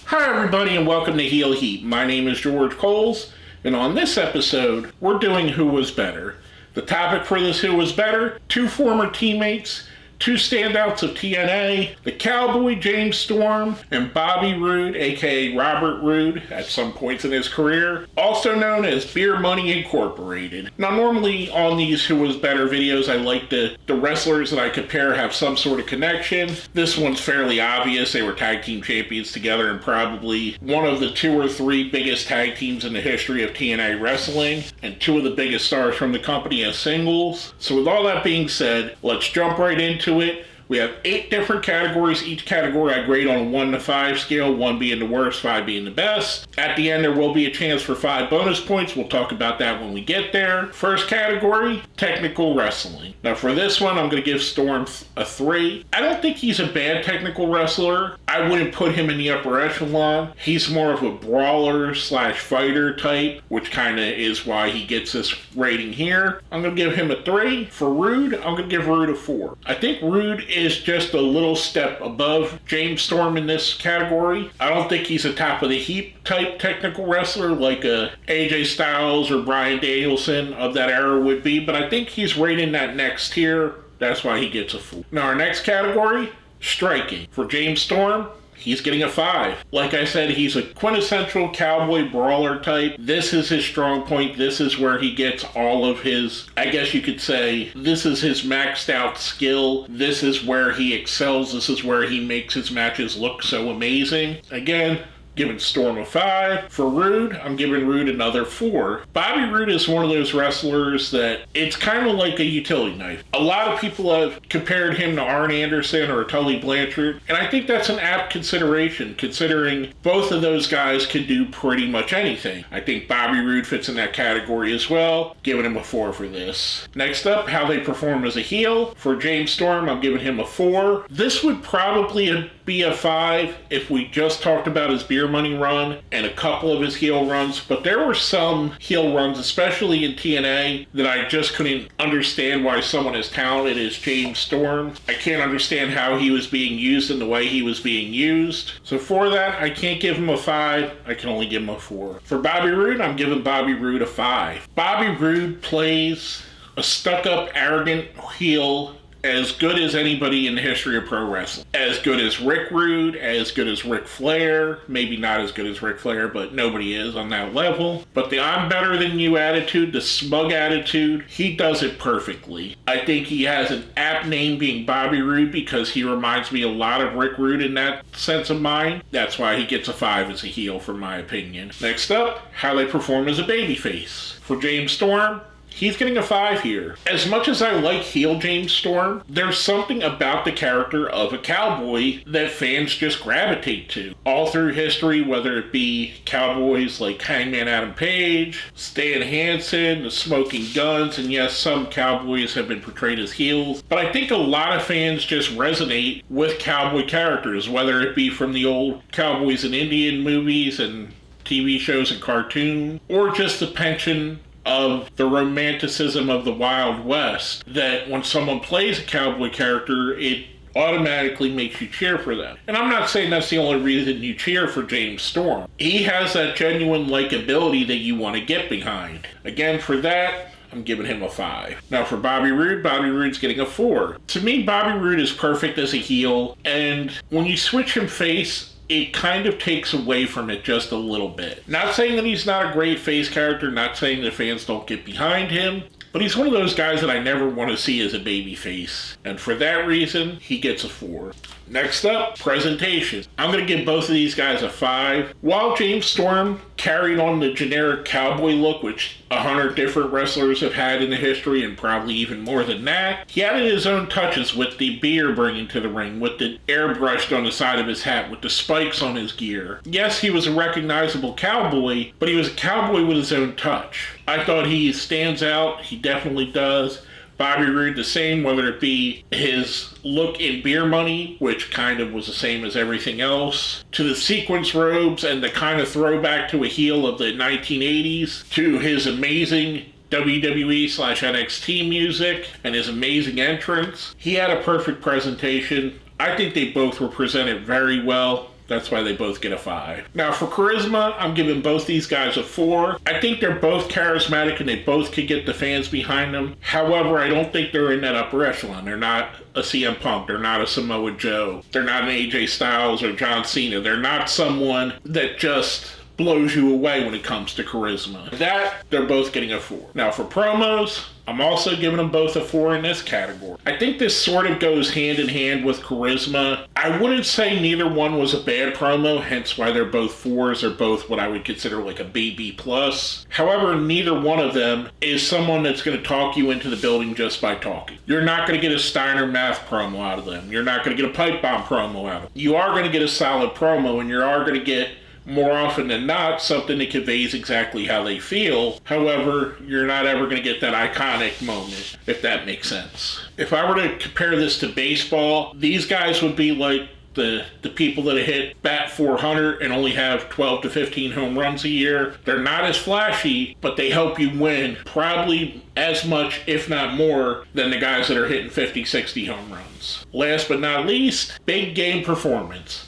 Hi everybody and welcome to Heel Heat. My name is George Coles, and on this episode, we're doing Who Was Better. The topic for this Who Was Better, two former teammates, two standouts of TNA, the Cowboy James Storm, and Bobby Roode, aka Robert Roode, at some points in his career, also known as Beer Money Incorporated. Now normally on these Who Was Better videos, I like the wrestlers that I compare have some sort of connection. This one's fairly obvious. They were tag team champions together and probably one of the two or three biggest tag teams in the history of TNA wrestling, and two of the biggest stars from the company as singles. So with all that being said, let's jump right into it. We have 8 different categories. Each category I grade on a 1 to 5 scale, 1 being the worst, 5 being the best. At the end, there will be a chance for 5 bonus points. We'll talk about that when we get there. First category, technical wrestling. Now for this one, I'm going to give Storm a 3. I don't think he's a bad technical wrestler. I wouldn't put him in the upper echelon. He's more of a brawler slash fighter type, which kind of is why he gets this rating here. I'm going to give him a 3. For Roode, I'm going to give Roode a 4. I think Roode is just a little step above James Storm in this category. I don't think he's a top of the heap type technical wrestler like a AJ Styles or Bryan Danielson of that era would be, but I think he's right in that next tier. That's why he gets a 4. Now our next category, striking. For James Storm, he's getting a 5. Like I said, he's a quintessential cowboy brawler type. This is his strong point. This is where he gets all of his, I guess you could say, this is his maxed out skill. This is where he excels. This is where he makes his matches look so amazing. Again, giving Storm a 5. For Roode, I'm giving Roode another 4. Bobby Roode is one of those wrestlers that it's kind of like a utility knife. A lot of people have compared him to Arn Anderson or Tully Blanchard, and I think that's an apt consideration, considering both of those guys can do pretty much anything. I think Bobby Roode fits in that category as well, giving him a 4 for this. Next up, how they perform as a heel. For James Storm, I'm giving him a 4. This would probably be a 5 if we just talked about his Beer Money run and a couple of his heel runs, but there were some heel runs, especially in TNA, that I just couldn't understand why someone as talented as James Storm, I can't understand how he was being used in the way he was being used. So for that, I can't give him a 5, I can only give him a 4. For Bobby Roode, I'm giving Bobby Roode a 5. Bobby Roode plays a stuck-up, arrogant heel as good as anybody in the history of pro wrestling. As good as Rick Rude, as good as Ric Flair, maybe not as good as Ric Flair, but nobody is on that level. But the I'm better than you attitude, the smug attitude, he does it perfectly. I think he has an apt name being Bobby Roode because he reminds me a lot of Rick Rude in that sense of mind. That's why he gets a 5 as a heel, for my opinion. Next up, how they perform as a babyface. For James Storm, he's getting a 5 here. As much as I like heel James Storm, there's something about the character of a cowboy that fans just gravitate to. All through history, whether it be cowboys like Hangman Adam Page, Stan Hansen, the Smoking Guns, and yes, some cowboys have been portrayed as heels. But I think a lot of fans just resonate with cowboy characters, whether it be from the old Cowboys and Indian movies and TV shows and cartoons, or just the penchant of the romanticism of the Wild West, that when someone plays a cowboy character, it automatically makes you cheer for them. And I'm not saying that's the only reason you cheer for James Storm. He has that genuine likability that you want to get behind. Again, for that, I'm giving him a 5. Now for Bobby Roode's getting a 4. To me, Bobby Roode is perfect as a heel, and when you switch him face, it kind of takes away from it just a little bit. Not saying that he's not a great face character, not saying that fans don't get behind him, but he's one of those guys that I never want to see as a baby face. And for that reason, he gets a 4. Next up, presentation. I'm going to give both of these guys a 5. While James Storm carried on the generic cowboy look, which 100 different wrestlers have had in the history, and probably even more than that, he added his own touches with the beer bringing to the ring, with the airbrushed on the side of his hat, with the spikes on his gear. Yes, he was a recognizable cowboy, but he was a cowboy with his own touch. I thought he stands out. He definitely does. Bobby Roode the same, whether it be his look in Beer Money, which kind of was the same as everything else, to the sequence robes and the kind of throwback to a heel of the 1980s, to his amazing WWE/NXT music and his amazing entrance. He had a perfect presentation. I think they both were presented very well. That's why they both get a 5. Now for charisma, I'm giving both these guys a 4. I think they're both charismatic and they both could get the fans behind them. However, I don't think they're in that upper echelon. They're not a CM Punk. They're not a Samoa Joe. They're not an AJ Styles or John Cena. They're not someone that just blows you away when it comes to charisma. That, they're both getting a 4. Now for promos, I'm also giving them both a 4 in this category. I think this sort of goes hand in hand with charisma. I wouldn't say neither one was a bad promo, hence why they're both 4s. They're both what I would consider like a BB+. However, neither one of them is someone that's going to talk you into the building just by talking. You're not going to get a Steiner Math promo out of them. You're not going to get a Pipe Bomb promo out of them. You are going to get a solid promo, and you are going to get, more often than not, something that conveys exactly how they feel. However, you're not ever going to get that iconic moment, if that makes sense. If I were to compare this to baseball, these guys would be like the people that hit bat 400 and only have 12 to 15 home runs a year. They're not as flashy, but they help you win probably as much, if not more, than the guys that are hitting 50, 60 home runs. Last but not least, big game performance.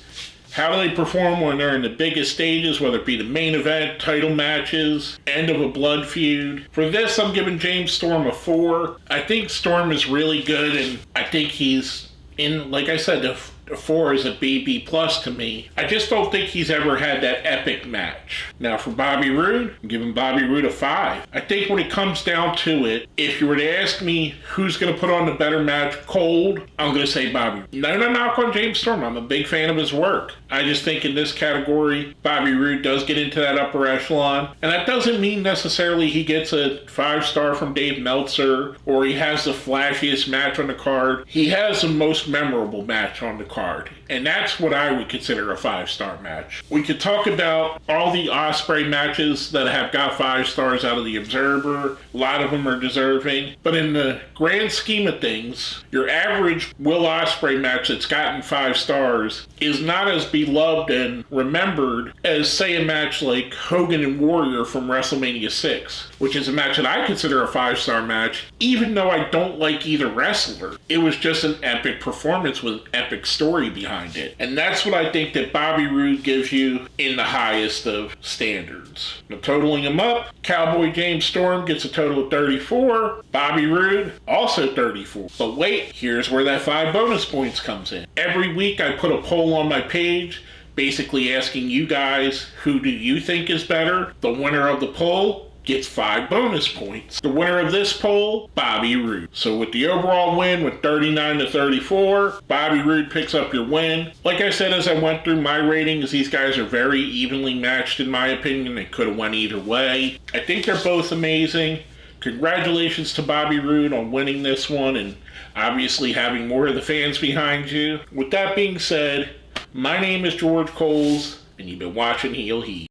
How do they perform when they're in the biggest stages, whether it be the main event, title matches, end of a blood feud? For this, I'm giving James Storm a 4. I think Storm is really good, and I think he's in, like I said, the 4 is a BB+ to me. I just don't think he's ever had that epic match. Now for Bobby Roode, I'm giving Bobby Roode a 5. I think when it comes down to it, if you were to ask me who's going to put on the better match cold, I'm going to say Bobby. No knock on James Storm. I'm a big fan of his work. I just think in this category, Bobby Roode does get into that upper echelon. And that doesn't mean necessarily he gets a 5-star from Dave Meltzer or he has the flashiest match on the card. He has the most memorable match on the card. And that's what I would consider a 5-star match. We could talk about all the Ospreay matches that have got 5 stars out of the Observer. A lot of them are deserving. But in the grand scheme of things, your average Will Ospreay match that's gotten 5 stars is not as beloved and remembered as, say, a match like Hogan and Warrior from WrestleMania 6, which is a match that I consider a 5-star match, even though I don't like either wrestler. It was just an epic performance with an epic story behind it. And that's what I think that Bobby Roode gives you in the highest of standards. Now, totaling them up, Cowboy James Storm gets a total of 34. Bobby Roode, also 34. But wait, here's where that 5 bonus points comes in. Every week I put a poll on my page, basically asking you guys, who do you think is better? The winner of the poll gets 5 bonus points. The winner of this poll, Bobby Roode. So with the overall win with 39 to 34, Bobby Roode picks up your win. Like I said, as I went through my ratings, these guys are very evenly matched in my opinion. They could have went either way. I think they're both amazing. Congratulations to Bobby Roode on winning this one and obviously having more of the fans behind you. With that being said, my name is George Coles, and you've been watching Heel Heat.